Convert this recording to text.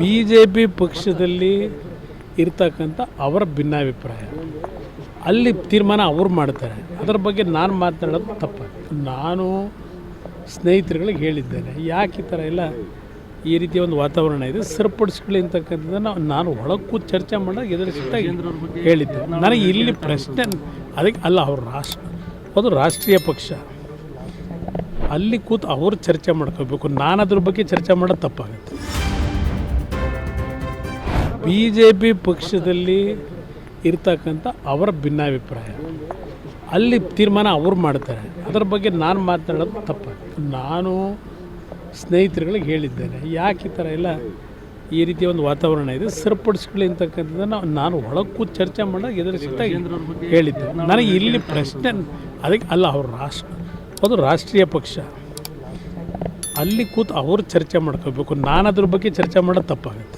BJP ಪಕ್ಷದಲ್ಲಿ ಇರ್ತಕ್ಕಂಥ ಅವರ ಭಿನ್ನಾಭಿಪ್ರಾಯ ಅಲ್ಲಿ ತೀರ್ಮಾನ ಅವ್ರು ಮಾಡ್ತಾರೆ. ಅದರ ಬಗ್ಗೆ ನಾನು ಮಾತನಾಡೋದು ತಪ್ಪು. ನಾನು ಸ್ನೇಹಿತರುಗಳಿಗೆ ಹೇಳಿದ್ದೇನೆ, ಯಾಕೆ ಈ ಥರ ಎಲ್ಲ ಈ ರೀತಿಯ ಒಂದು ವಾತಾವರಣ ಇದೆ ಸರಿಪಡಿಸ್ಕೊಳ್ಳಿ ಅಂತಕ್ಕಂಥದ್ದನ್ನು ನಾನು ಒಳಗೆ ಕೂತು ಚರ್ಚೆ ಮಾಡಿದಾಗ ಎದುರಿಸಿದಾಗ ಹೇಳಿದ್ದೆ. ನನಗೆ ಇಲ್ಲಿ ಪ್ರಶ್ನೆ ಅದಕ್ಕೆ ಅಲ್ಲ, ಅದು ರಾಷ್ಟ್ರೀಯ ಪಕ್ಷ, ಅಲ್ಲಿ ಕೂತು ಅವರು ಚರ್ಚೆ ಮಾಡ್ಕೋಬೇಕು. ನಾನು ಅದ್ರ ಬಗ್ಗೆ ಚರ್ಚೆ ಮಾಡೋದು ತಪ್ಪಾಗುತ್ತೆ. BJP ಪಕ್ಷದಲ್ಲಿ ಇರ್ತಕ್ಕಂಥ ಅವರ ಭಿನ್ನಾಭಿಪ್ರಾಯ ಅಲ್ಲಿ ತೀರ್ಮಾನ ಅವ್ರು ಮಾಡ್ತಾರೆ. ಅದರ ಬಗ್ಗೆ ನಾನು ಮಾತನಾಡೋದು ತಪ್ಪು. ನಾನು ಸ್ನೇಹಿತರುಗಳಿಗೆ ಹೇಳಿದ್ದೇನೆ, ಯಾಕೆ ಈ ಥರ ಎಲ್ಲ ಈ ರೀತಿಯ ಒಂದು ವಾತಾವರಣ ಇದೆ ಸರಿಪಡಿಸ್ಕೊಳ್ಳಿ ಅಂತಕ್ಕಂಥದ್ದನ್ನು ನಾನು ಒಳಗೆ ಕೂತು ಚರ್ಚೆ ಮಾಡಿದಾಗ ಎದುರಿಸಿದಾಗ ಹೇಳಿದ್ದೆ. ನನಗೆ ಇಲ್ಲಿ ಪ್ರಶ್ನೆ ಅದಕ್ಕೆ ಅಲ್ಲ, ಅದು ರಾಷ್ಟ್ರೀಯ ಪಕ್ಷ, ಅಲ್ಲಿ ಕೂತು ಅವರು ಚರ್ಚೆ ಮಾಡ್ಕೋಬೇಕು. ನಾನು ಅದ್ರ ಬಗ್ಗೆ ಚರ್ಚೆ ಮಾಡೋದು ತಪ್ಪಾಗುತ್ತೆ.